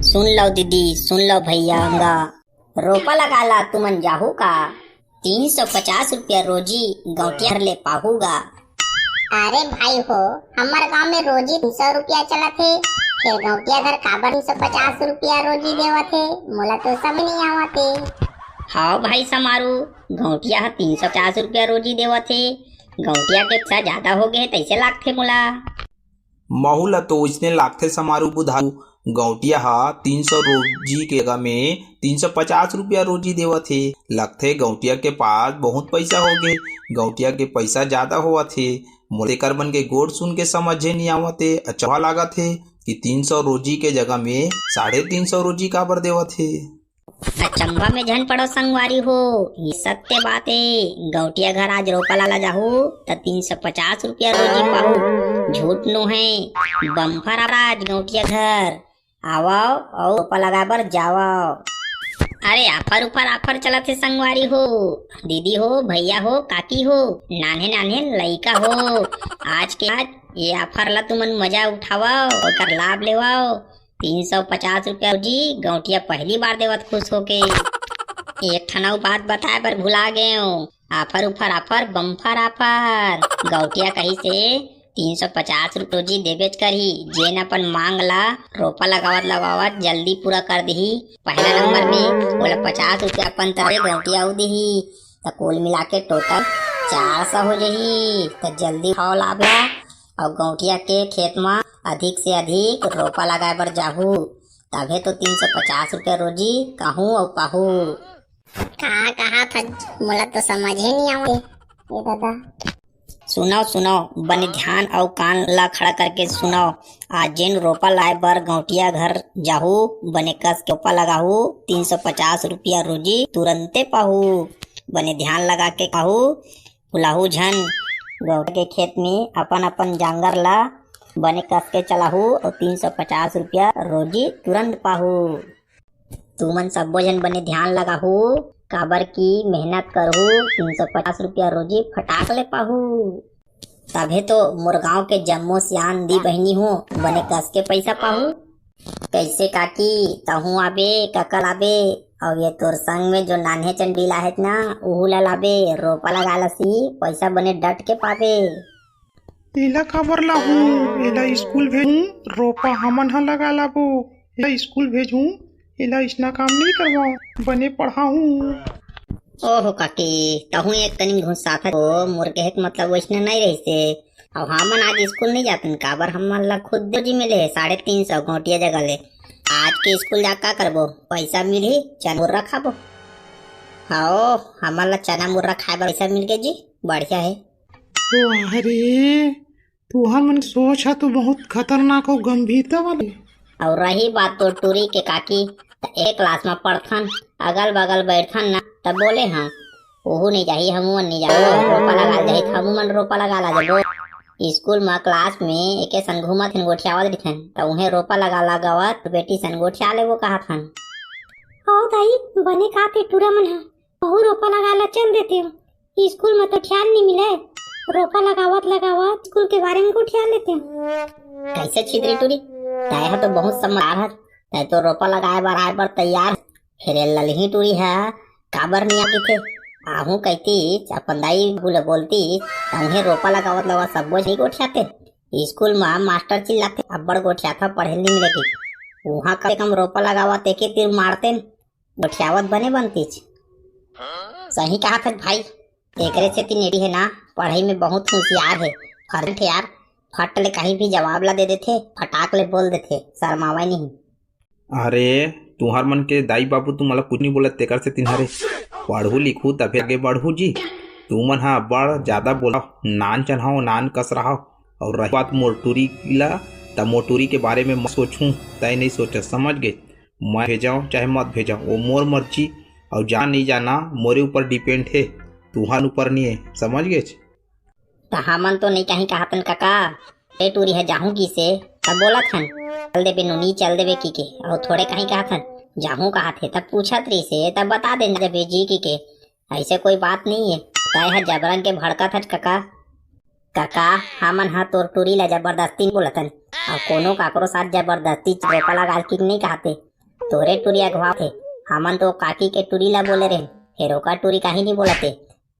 सुन लो दीदी, सुन लो भैया, रोपा लगा ला तुमन जाहू का। 350 रुपया रोजी गौटिया घर ले पाहूगा। अरे भाई हो, हमारे गांव में रोजी 300 रुपया चला थे, फिर गौटिया घर काबर 350 रुपया रोजी देवा थे, मोला तो समझ नहीं आवते। हाँ भाई समारू, गौटिया 350 रुपया रोजी देवा थे, गौटिया के पैसा ज्यादा हो गए तैसे लागथे मोला। महू तो उसने लागथे समारू बुधाऊ। गौटिया 300 रोजी के जगह में 350 रुपया रोजी देवत थे। लगथे गौटिया के पास बहुत पैसा हो गए, गौटिया के पैसा ज्यादा हुआ थे। मोरे कर बन के गोड़ सुन के समझे नहीं आवते। अच्छा लगा थे कि 300 रोजी के जगह में 350 रोजी काबर देवत थे। अचंभा में झन पड़ो संगवारी हो, ये सत्य बात है। गौटिया घर आज रोपा लाला जाहू तो 350 रुपया रोजी पाहू, झूठ नो है। बम्फर आज गौटिया घर आवो और रोपा लगा बर जाओ। अरे आफर ऊपर आफर चला थे संगवारी हो, दीदी हो, भैया हो, काकी हो, नान्हे नान्हे लइका हो। आज के आज ये आफर ला तुमन मजा उठावाओ और लाभ लेवाओ। 350 रुपया जी गौटिया पहली बार देवत खुश होके। एक ठनाऊ बात बताए पर भुला गए हो, आफर उफर आफर बम्फर आफर। गौटिया कही से 350 रुपया जी देवेच करही, जेन अपन मांग ला रोपा लगावत जल्दी पूरा कर दही। पहला नंबर में बोला 50 रुपया अपन तरह गौटिया दही, तो कुल मिला के टोटल 400 हो जही। तो जल्दी खाओ लाभ ला और गौटिया के खेत में अधिक से अधिक रोपा लगाए बर जाहू, तभे तो 350 रुपया रोजी कहूँ और पाहू। कहा था, मोला तो समझ ही नहीं आवते दादा। सुनो सुनो, बने ध्यान और कान ला खड़ा करके सुनो। आज जिन रोपा लाए बर गौटिया घर जाहू, बने कस के रोपा लगाहू, 350 रुपया रोजी तुरंते पाहू। बने ध्यान लगा के कहू, बुलाहू झन। गौटिया के खेत में अपन अपन जांगर ला बने कस के चलाहू और 350 रुपया रोजी तुरंत पाहू। तुमन सब्बो जन बने ध्यान लगाहू, काबर की मेहनत करहू, 350 रुपया रोजी फटाक ले पाहू। तभे तो मोर गाँव के जम्मो सियान दी बहनी हो बने कस के पैसा पाहू। कैसे काकी तहू आबे, ककल आबे और ये तोर संग में जो नान्हे चंडीला है ना उहू ला लाबे, रोपा लगा लसी, पैसा बने डट के पाबे। एला काबर लाहू, एला स्कूल भेजूं, रोपा हमन हा लगा लाबो। एला स्कूल भेजूं, एला इसना काम नहीं करवाओ, बने पढ़ाऊं। ओहो काकी, तहू एक तनी घुसात हो, मोर के मतलब वैसने नहीं रही से। अब हमन आज स्कूल नहीं जातन, काबर हमन ला खुद रोजी मिले 350 गौटिया जगह ले। आज के स्कूल जा का करबो, पैसा मिली चना मुर्रा खाबो। हाँ हमन ला चना मुर्रा खाए बर पैसा मिल गए जी, बढ़िया है। ओ अरे तुहर मन सोच है तो बहुत खतरनाक और गंभीरता वाली। और रही बात तो टूरी के काकी, तो एक क्लास में पढ़थन, अगल बगल बैठथन ना, तब बोले हाँ ओहू नहीं जाही, हमू नहीं जाओ, रोपा लगा जाही, हमू मन रोपा लगा ला जबो। स्कूल में क्लास में एके संग घूमत हन, गोठियावत दिखन, तो उन्हें रोपा लगा लगावत बेटी सन गोठिया ले वो कहा थन। ओ दाई बने खाते टूरा मन है, बहु रोपा लगा ला चल देते हो, स्कूल में तो ख्याल नहीं मिले, रोपा लगावत स्कूल के बारे में को ख्याल लेते हैं। कैसे छिद्री टूरी, तय तो बहुत समझदार है, तय तो रोपा लगाए बर आए बर तैयार। फिर ललही टूरी है, काबर नहीं आती थे, आहू कहती अपन दाई बोलती, उन्हें रोपा लगावत लगा सब नहीं गोठियाते। स्कूल में मास्टर चिल्लाते, अब्बड़ गोठिया था पढ़े नहीं मिलेगी, वहाँ कम से कम रोपा लगावत एक तीर मारते, गोठियावत बने बनती। सही कहा था भाई, एकरे से तीन है ना, पढ़ाई में बहुत होशियार है, फर्ट यार, फट ले कहीं भी जवाब ला दे देते, फटाक ले बोल देते, शर्मावा नहीं। अरे तुहार मन के दाई बाबू तू मला कुछ नहीं बोला, तेकर से तिन्हारे पढ़ू लिखू तभी आगे बढ़ू जी। तू मन हाँ बड़ ज्यादा बोला, नान चढ़ाओ नान कस रहा। और रही बात मोटूरी ला, तब मोटूरी के बारे में मैं सोचूं तय नहीं सोचा, समझ गए। मैं भेजाऊँ चाहे मत भेजाऊँ वो मोर मर्जी, और जान नहीं जाना मोरे ऊपर डिपेंड है, तुहार ऊपर नहीं है, समझ गए। हमन तो नहीं कहीं कहतन काका, ए टूरी है जाहू की से, तब बोला थन चल देबे नोनी चल देबे की के, और थोड़े कहीं कहतन जाहू कहा थे, तब पूछा त्री से, तब बता देने जब जी की के, ऐसे कोई बात नहीं है। तय है जबरन के भड़का था काका। काका हमन हा तोर टूरी ला जबरदस्ती बोलतन, और कोनो काकरो साथ जबरदस्ती रोपा लगा की नहीं कहते, तोरे टूरी अगवा थे। हमन तो काकी के टूरी ला बोले रहे, हेरो का टूरी काहे नहीं बोलते।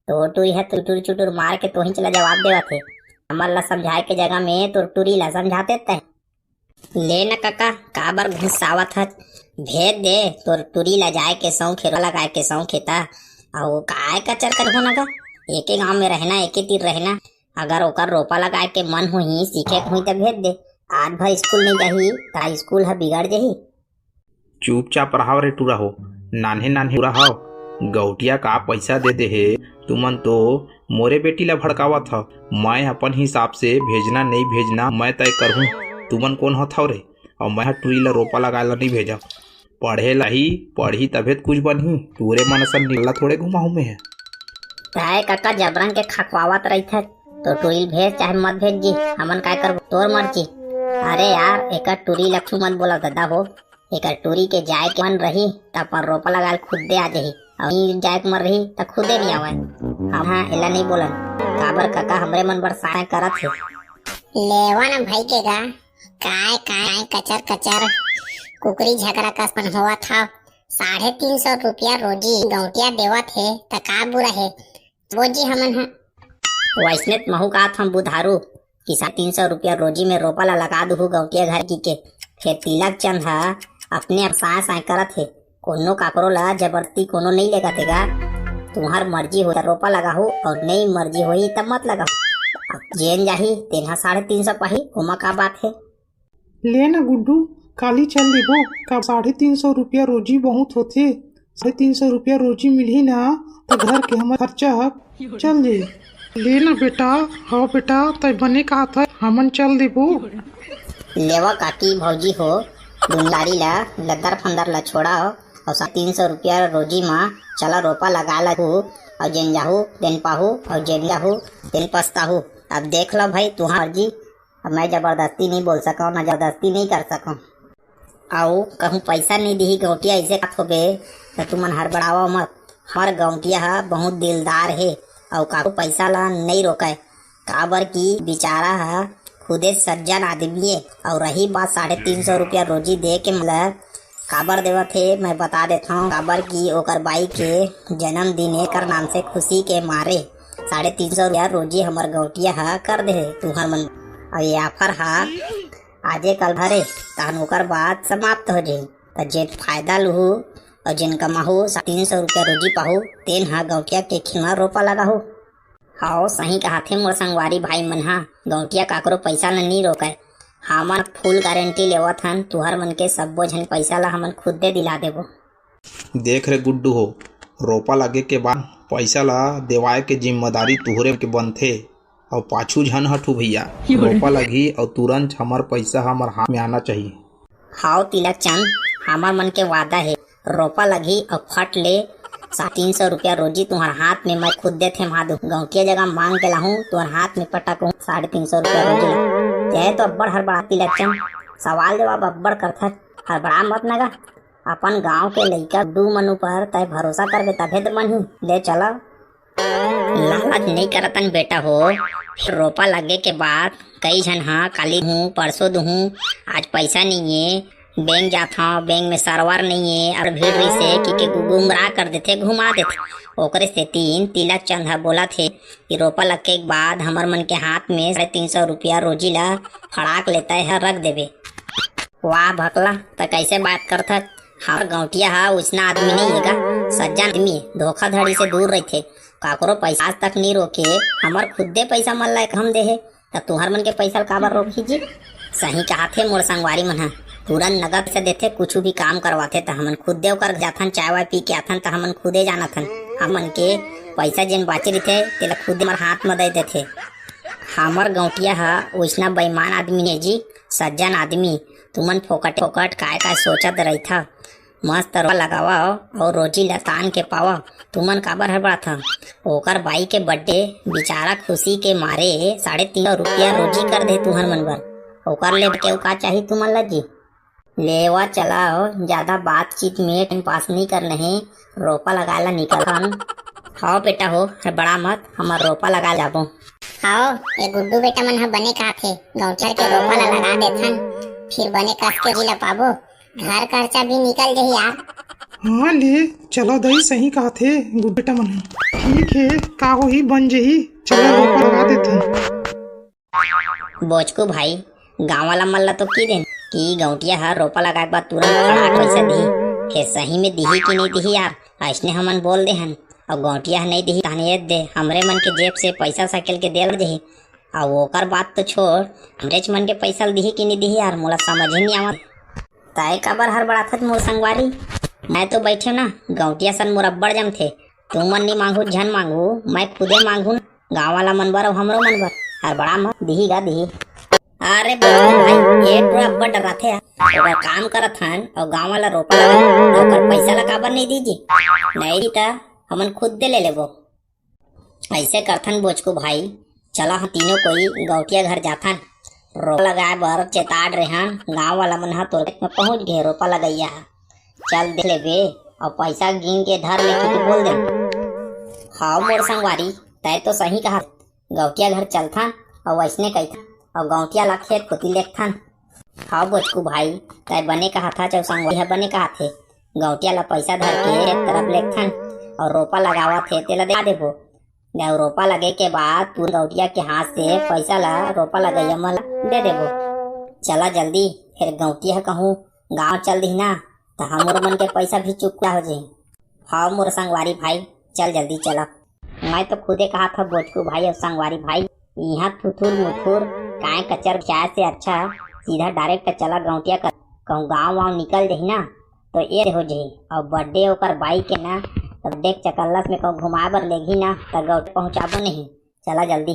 तो टूरी है टुटुर चुटुर मार के तो ही चला जवाब देवा थे। हमर ला समझाए के जगह में तो टूरी ला समझाते तय। ले न काका काबर घुसावत हत, भेज दे तोर टूरी ला जाए के शौक हेरो लगाए के शौक हेता। और काय कचर कर होना का, एके गांव में रहना एके तीर रहना। अगर ओकर रोपा लगाए के मन होही सीखे के होई त भेज दे। आज भर स्कूल नहीं जाही ता स्कूल ह बिगड़ जाही। चुपचाप रहाव रे टूरा हो, नान्हे नान्हे रहाव। गौटिया का पैसा दे दे हे, तुमन तो मोरे बेटी ला भड़कावत ह। मैं अपन हिसाब से भेजना नहीं भेजना मैं तय करहूँ। तुमन कौन होत हव रे? और मैं टूरी ला रोपा लगाए ला नहीं भेजा। पढ़े ला ही पढ़ी तभे कुछ बनही। टूरे मन सन निकला थोड़े घुमाऊ में है। ताए काका जबरन के खकवावत रही थे तो टूरी भेज चाहे मत भेज जी, हमन काय करबो तोर मर्जी। अरे यार एक टूरी लक्ष्मी मत बोला दादा हो। एक टूरी के जाए के मन रही त अपन रोपा लगाल खुद दे आ जाही, और जाए के मन रही त खुदे नहीं आवे। हम हाँ एला नहीं बोलन काबर काका हमरे मन बरसाए करत है। लेवा ना भाई के गा, काय काय कचर कचर कुकरी झगड़ा कसपन हुआ था। 350 रुपया रोजी गौटिया देवत है त का बुरा है। वो जी हमन है वैसने महू का हम बुधारू कि 350 रुपया रोजी में रोपा ला लगा दू गौटिया घर की के। फिर तिलक चंद है अपने आप साए साए करत है। कोनो काकरो ला जबरती कोनो नहीं लेगा तेगा। तुम्हार मर्जी हो रोपा लगाहू और नहीं मर्जी होई तब मत लगाओ। अब जेन जाही तेन 350 पाही, ओमा का बात है। ले ना गुड्डू काली चल देबो का। 350 रुपया रोजी बहुत होथे। 350 रुपया रोजी मिलही ना तो घर के हमार खर्चा ह चल दे। ले ना बेटा, हाँ बेटा तय बने कहा था हमन चल देबो। लेवा काकी भौजी हो, दुलारी ला लद्दर फंदर ला छोड़ाओ और 350 रुपया रोजी माँ चला रोपा लगा ला और जेन जाहू दिन पाहू और जेन जाहू दिन पछताहू। अब देख लो भाई तुम्हारी मर्जी। अब मैं जबरदस्ती नहीं बोल सका ना जबरदस्ती नहीं कर सका। आओ कहूँ पैसा नहीं दी गौटिया ऐसे बात हो गए तो तुमन हड़बड़ावा मत। हर गौटिया है बहुत दिलदार है और काको पैसा ला नहीं रोका। काबर की बेचारा है खुदे सज्जन आदमी है। और रही बात 350 रुपया रोजी दे के मतलब काबर देवा थे मैं बता देता हूँ। काबर की ओकर बाई के जन्मदिन एकर नाम से खुशी के मारे 350 रुपया रोजी हमार गौटिया है कर दे तुम्हार मन। और ये ऑफर है आजे कल भरे तहन ओकर बाद समाप्त हो जाही। तो जे फायदा लूहू और जिन कमाहू 350 रुपया रोजी पाहू तेन हा गौटिया के खिमा रोपा लगाहू। हाँ सही कहा थे मोर संगवारी भाई मन हा, गौटिया काकरो पैसा ला नहीं रोकाय। हमन फुल गारंटी लेवत हन तुहर मन के सब्बो झन पैसा ला हमन खुद दे दिला देबो। देख रे गुड्डू हो, रोपा लगे के बाद पैसा ला देवाए के जिम्मेदारी तुहरे के बनथे। और पाछू झन हटू भैया, रोपा लगी और तुरंत हमार पैसा हमार हाथ में आना चाहिए। हाँ तिलक चंद हमार मन के वादा है, रोपा लगी और फट ले 350 रुपया रोजी तुम्हार हाथ में मैं खुद दे थे मादू। गौटिया जगह मांग के लाहूँ तुम्हार हाथ में पटकूँ 350 रुपया रोजी ला। यह तो अब्बड़ हड़बड़ा तिलक चंद, सवाल जवाब अब्बड़ करथा। हड़बड़ा मत नगा। अपन गांव के लइका दू मनु पर तय भरोसा करबे तभे तो मन ही ले चला। लालच नहीं करतन बेटा हो। रोपा लगे के बाद कई झन हाँ काली हूँ परसों दूँ आज पैसा नहीं है, बैंक जाता हूँ बैंक में सर्वर नहीं है और भीड़ रही से कि गुमराह कर देते घुमा देते। ओकरे से तिलक चंद बोला थे कि रोपा लग के बाद हमार मन के हाथ में 350 रुपया रोजी ला फड़ाक लेता है रख देवे। वाह भकला तो कैसे बात करता। हर गौटिया हा उसना आदमी नहीं है का, सज्जन आदमी धोखाधड़ी से दूर रही थे। काकरो पैसा आज तक नहीं रोके, हमार खुद दे पैसा मन लायक हम दे है तब तुहर मन के पैसा काबर रोकी जी। सही कहा थे मोर संगवारी मन हा, तुरंत नगद से देते कुछ भी काम करवाते तो हमन खुद दे कर जाथन। चाय वाय पी के आथन तो हमन खुदे जाना थन। हमन के पैसा जिन बाची रही तेला खुद हमार हाथ में दे देते। हमार गौटिया हा उसना बेईमान आदमी ने जी, सज्जन आदमी। तुमन फोकट फोकट काय काय सोचत रही था। मस्त रोपा लगावा और रोजी लतान के पावा। तुमन काबर हड़बड़ा था। ओकर बाई के बर्थडे बेचारा खुशी के मारे 350 रुपया रोजी कर दे तुहर मन बर। ओकर ले के का चाहिए तुमन ला जी। लेवा चलाओ, ज्यादा बातचीत में टाइम पास नहीं करना है। रोपा लगा ला निकल। हाँ बेटा हो बड़ा मत, हमार रोपा लगा जाबो। आओ ये गुड्डू बेटा मन हा बने कहा थे गौचर के रोपा ला लगा देथन, फिर बने कस के जिला पाबो घर खर्चा भी निकल जाही यार। हाँ ले चलो दही सही कहा थे गुड बेटा मन ह। ठीक है का होही बन जही चलो रोपा लगा देते। बोचकू भाई गाँव वाला मन ला तो की देन कि गौटिया हर रोपा लगाए के बाद तुरंत फड़ाक पैसा दी फिर सही में दिही कि नहीं दिही यार ऐसने हमन बोल दे हन और गौटिया नहीं दिही कहने दे हमरे मन के जेब से पैसा साइकिल के देल दही और ओकर बात तो छोड़ हमरे मन के पैसा दिही कि नहीं दिही यार मोला समझ ही नहीं आवत। ताए काबर हर बड़ा थत मोर संगवारी मैं तो बैठे ना गौटिया सन मोर अब्बड़ जम थे तू मन नहीं मांगू झन मांगू मैं खुदे मांगू गाँव वाला मन बर और हमरो मन बर हर बड़ा मत दिही गा दिही। अरे बोचकू भाई ये पूरा अब्बड़ डराथे ओकर काम करत हन और गाँव वाला रोपा लगा ओकर पैसा ला काबर नहीं दीजिए नहीं दी ता हमन खुद दे ले लेबो। ऐसे करथन बोचकू भाई चलो हम तीनों कोई गौटिया घर जाथन रोपा लगाए बर चेताड़ रेहन गाँव वाला मन ह तुरंत में पहुंच गए रोपा लगैया है चल दे ले बे और पैसा गिन के धर ले के बोल दे। हाँ मोर संगवारी तय तो सही कहा गौटिया घर चलथन और वैसने कहथन और गौटिया ला खेत कोती लेखथन। हाँ बोचकू भाई तय बने कहा था चाहे संगवारी बने कहा थे गौटिया ला पैसा धर के एक तरफ लेखथन और रोपा लगावा थे तेला दे देबो रोपा लगे के बाद तू गौटिया के हाथ से पैसा ला रोपा लगैया मला दे देबो। चला जल्दी फिर गौटिया कहूँ गाँव चल दी ना तो हमर मन के पैसा भी चुकता हो जाये। हाँ मोर संगवारी भाई चल जल्दी चला मैं तो खुदे कहा था बोचकू भाई और संगवारी भाई यहाँ थुथुर मुथुर काय कचर चाय से अच्छा सीधा डायरेक्ट चला गौटिया कर कहूँ गाँव वाँव निकल जाही ना तो ये हो जाही और बर्थडे ओकर बाइक के ना तब देख चकल्लस में कहूँ घुमा बर लेगी ना तो गौट पहुँचाबो नहीं चला जल्दी।